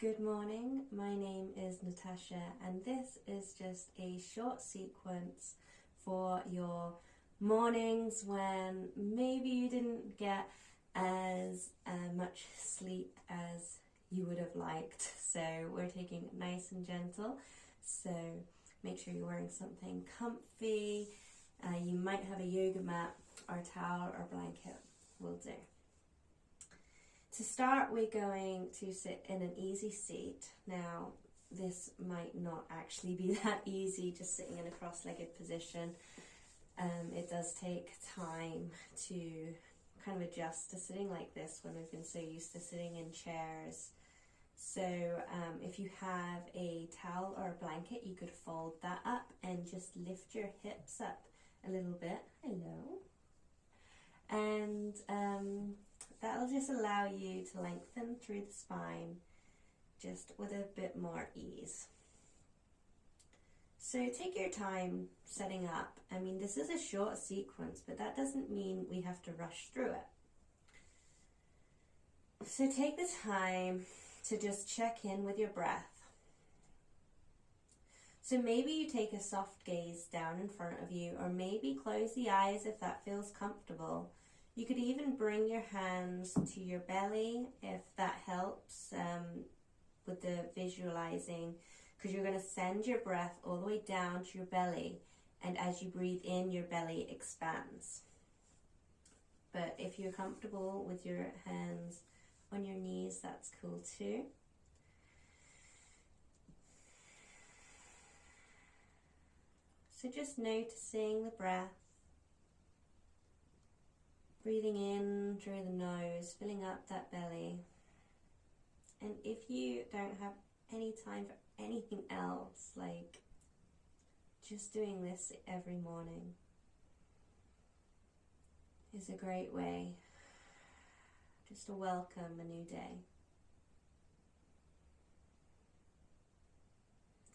Good morning, my name is Natasha and this is just a short sequence for your mornings when maybe you didn't get as much sleep as you would have liked. So we're taking it nice and gentle, so make sure you're wearing something comfy. You might have a yoga mat or towel or blanket will do. To start, we're going to sit in an easy seat. Now, this might not actually be that easy, just sitting in a cross-legged position. It does take time to kind of adjust to sitting like this when we've been so used to sitting in chairs. So if you have a towel or a blanket, you could fold that up and just lift your hips up a little bit. Hello. And that'll just allow you to lengthen through the spine just with a bit more ease. So take your time setting up. I mean, this is a short sequence, but that doesn't mean we have to rush through it. So take the time to just check in with your breath. So maybe you take a soft gaze down in front of you, or maybe close the eyes if that feels comfortable. You could even bring your hands to your belly if that helps with the visualizing, because you're going to send your breath all the way down to your belly, and as you breathe in, your belly expands. But if you're comfortable with your hands on your knees, that's cool too. So just noticing the breath, breathing in through the nose, filling up that belly. And if you don't have any time for anything else, like just doing this every morning is a great way just to welcome a new day.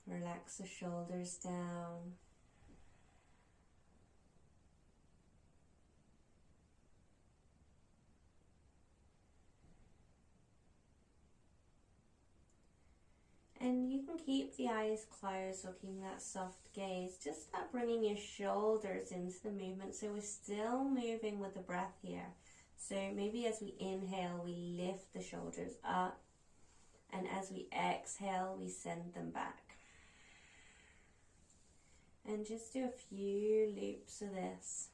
Relax the shoulders down. And you can keep the eyes closed or keeping that soft gaze. Just start bringing your shoulders into the movement. So we're still moving with the breath here. So maybe as we inhale, we lift the shoulders up. And as we exhale, we send them back. And just do a few loops of this.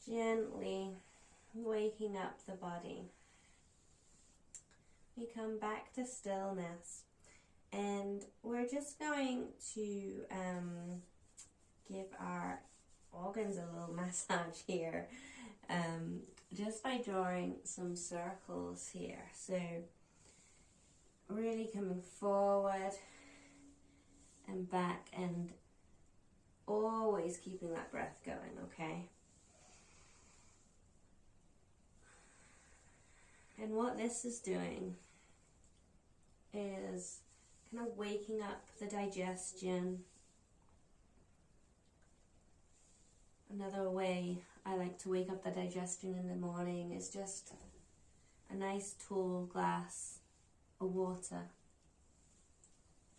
Gently waking up the body. We come back to stillness, and we're just going to give our organs a little massage here, just by drawing some circles here. So really coming forward and back, and always keeping that breath going, okay? And what this is doing is kind of waking up the digestion. Another way I like to wake up the digestion in the morning is just a nice tall glass of water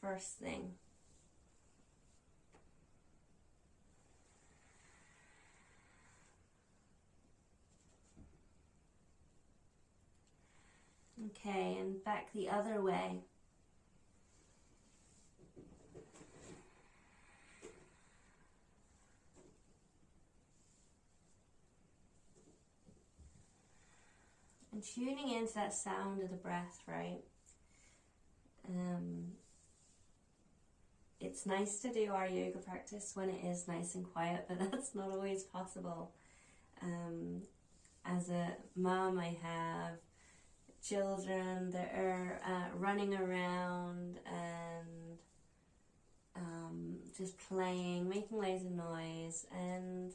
first thing. Okay, and back the other way. And tuning into that sound of the breath, right? It's nice to do our yoga practice when it is nice and quiet, but that's not always possible. As a mom, I have children that are running around and just playing, making loads of noise, and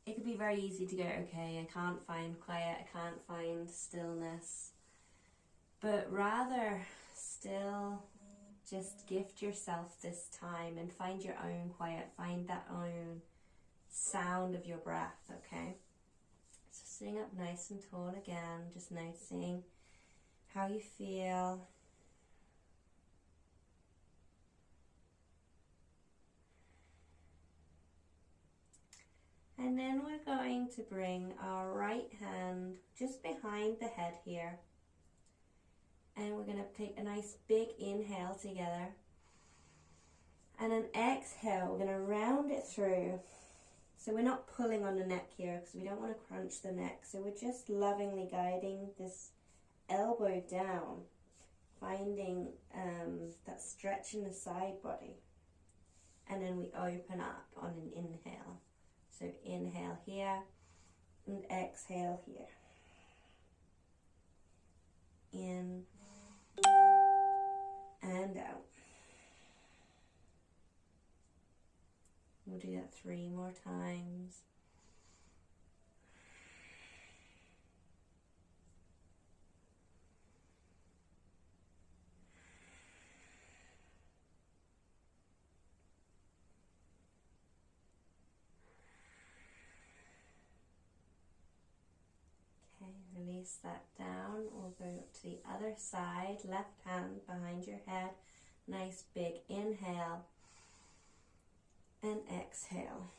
it could be very easy to go, okay, I can't find quiet, I can't find stillness, but rather still just gift yourself this time and find your own quiet, find that own sound of your breath, okay? So sitting up nice and tall again, just noticing how you feel. And then we're going to bring our right hand just behind the head here. And we're going to take a nice big inhale together. And an exhale, we're going to round it through. So we're not pulling on the neck here because we don't want to crunch the neck. So we're just lovingly guiding this elbow down, finding that stretch in the side body. And then we open up on an inhale. So inhale here and exhale here. In and out. We'll do that 3 more times. Okay, release that down. We'll go to the other side, left hand behind your head. Nice big inhale and exhale.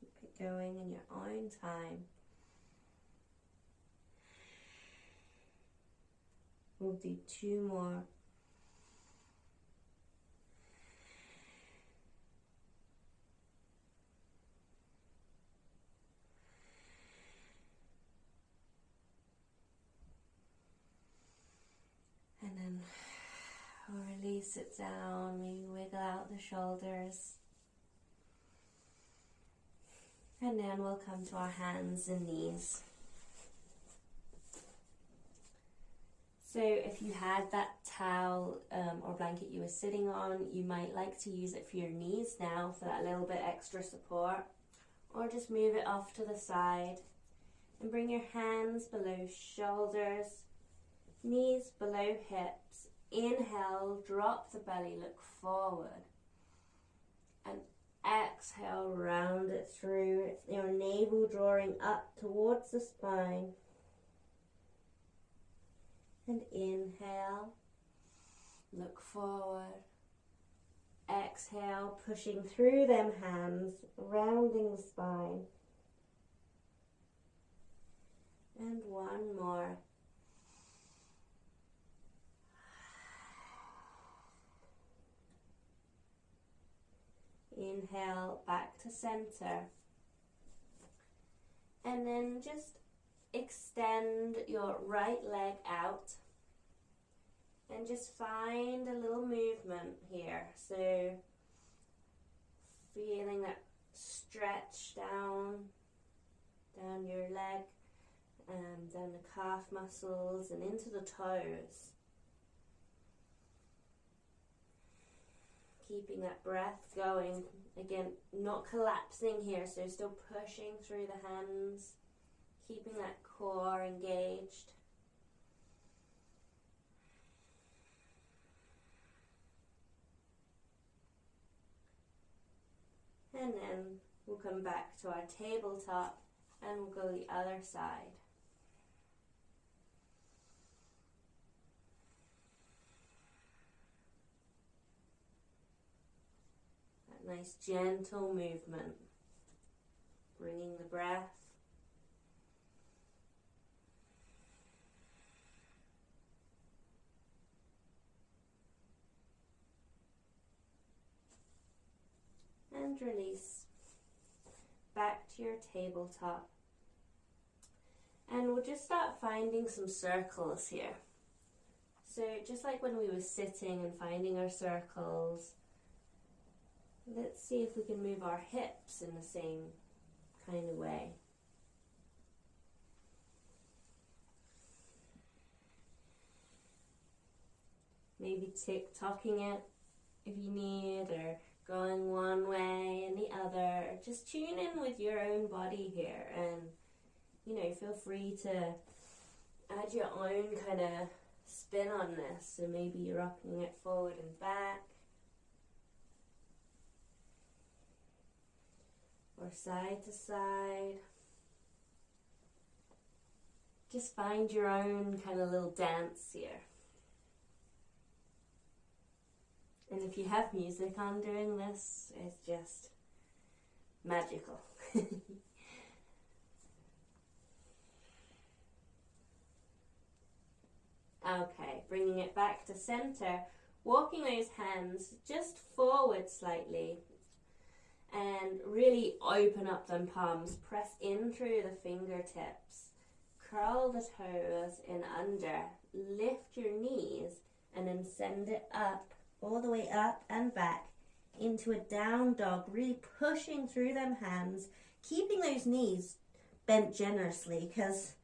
Keep it going in your own time. We'll do 2 more. And then we'll release it down, maybe wiggle out the shoulders. And then we'll come to our hands and knees. So if you had that towel or blanket you were sitting on, you might like to use it for your knees now for that little bit extra support. Or just move it off to the side and bring your hands below shoulders, knees below hips. Inhale, drop the belly, look forward. And exhale, round it through, your navel drawing up towards the spine. And inhale, look forward. Exhale, pushing through them hands, rounding the spine. And 1 more. Inhale, back to center. And then just extend your right leg out and just find a little movement here. So feeling that stretch down your leg and down the calf muscles and into the toes. Keeping that breath going. Again, not collapsing here, so still pushing through the hands. Keeping that core engaged. And then we'll come back to our tabletop and we'll go the other side. That nice gentle movement. Bringing the breath. And release back to your tabletop. And we'll just start finding some circles here. So just like when we were sitting and finding our circles, let's see if we can move our hips in the same kind of way. Maybe tick-tocking it if you need, or going one way and the other, just tune in with your own body here, and you know, feel free to add your own kind of spin on this. So maybe you're rocking it forward and back, or side to side. Just find your own kind of little dance here. And if you have music on during this, it's just magical. Okay, bringing it back to center, walking those hands just forward slightly, and really open up them palms. Press in through the fingertips, curl the toes in under, lift your knees, and then send it up, all the way up and back into a down dog, really pushing through them hands, keeping those knees bent generously, because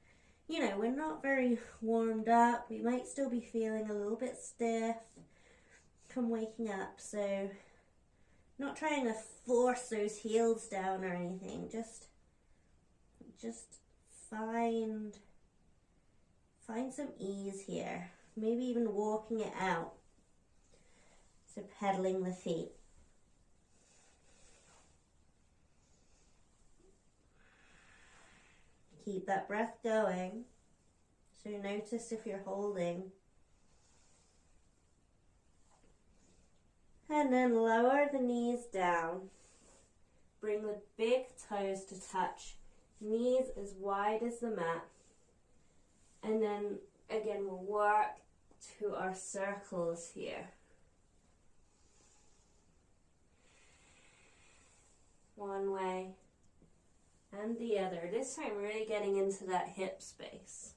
you know, we're not very warmed up. We might still be feeling a little bit stiff from waking up. So not trying to force those heels down or anything. Just find some ease here. Maybe even walking it out. So pedaling the feet. Keep that breath going. So notice if you're holding. And then lower the knees down. Bring the big toes to touch. Knees as wide as the mat. And then again we'll work to our circles here. One way and the other. This time really getting into that hip space.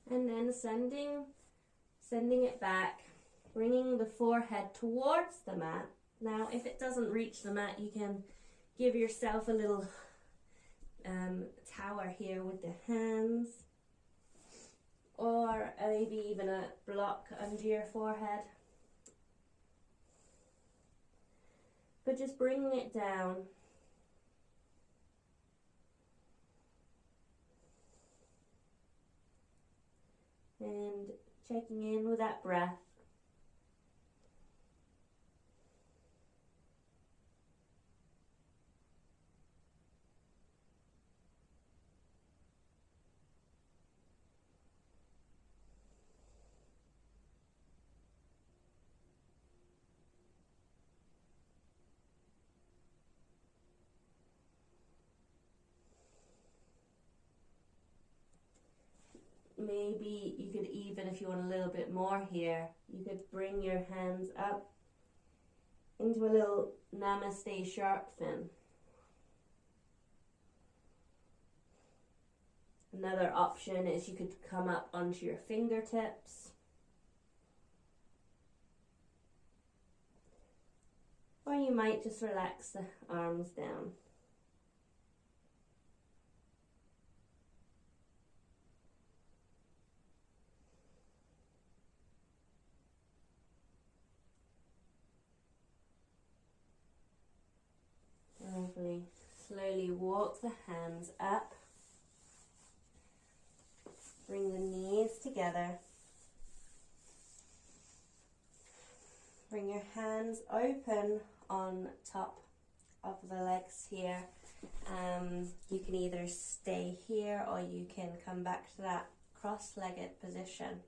And then sending it back, bringing the forehead towards the mat. Now if it doesn't reach the mat, you can give yourself a little tower here with the hands, or maybe even a block under your forehead. But just bringing it down. And checking in with that breath. Maybe you could even, if you want a little bit more here, you could bring your hands up into a little namaste shark fin. Another option is you could come up onto your fingertips. Or you might just relax the arms down. Lovely. Slowly walk the hands up. Bring the knees together. Bring your hands open on top of the legs here. You can either stay here or you can come back to that cross-legged position.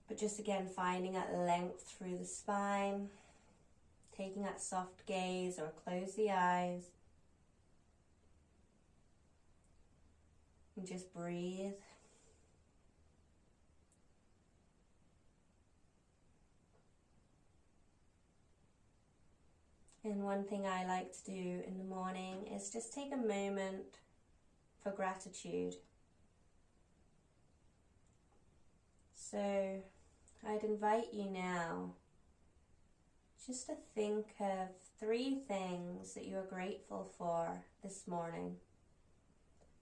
But just again finding that length through the spine. Taking that soft gaze, or close the eyes. And just breathe. And one thing I like to do in the morning is just take a moment for gratitude. So I'd invite you now just to think of 3 things that you are grateful for this morning.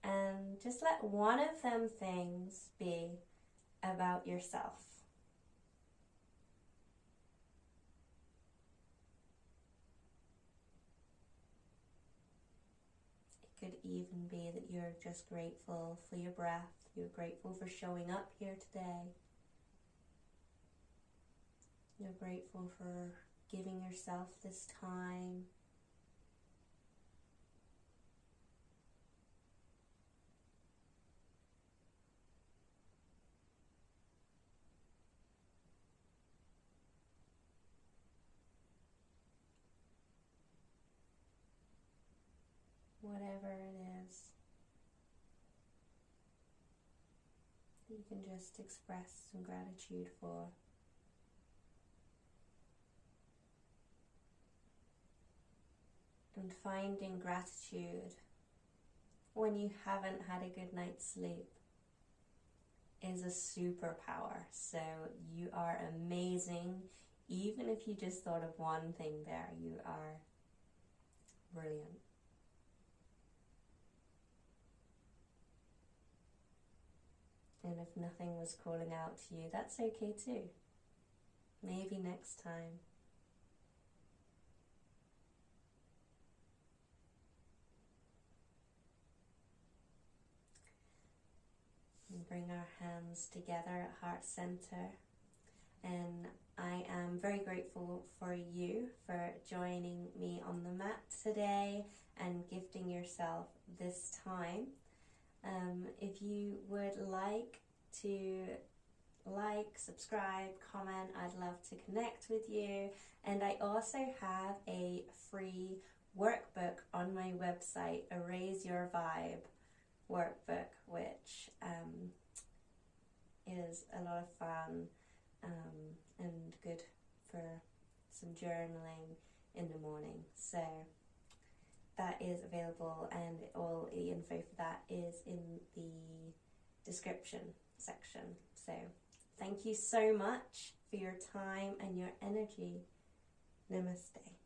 And just let one of them things be about yourself. It could even be that you're just grateful for your breath, you're grateful for showing up here today. You're grateful for giving yourself this time. Whatever it is, you can just express some gratitude for. And finding gratitude when you haven't had a good night's sleep is a superpower. So you are amazing. Even if you just thought of one thing there, you are brilliant. And if nothing was calling out to you, that's okay too. Maybe next time. And bring our hands together at heart center. And I am very grateful for you for joining me on the mat today and gifting yourself this time. If you would like to subscribe, comment, I'd love to connect with you. And I also have a free workbook on my website, a Raise Your Vibe workbook, which is a lot of fun and good for some journaling in the morning. So that is available, and all the info for that is in the description section. So thank you so much for your time and your energy. Namaste.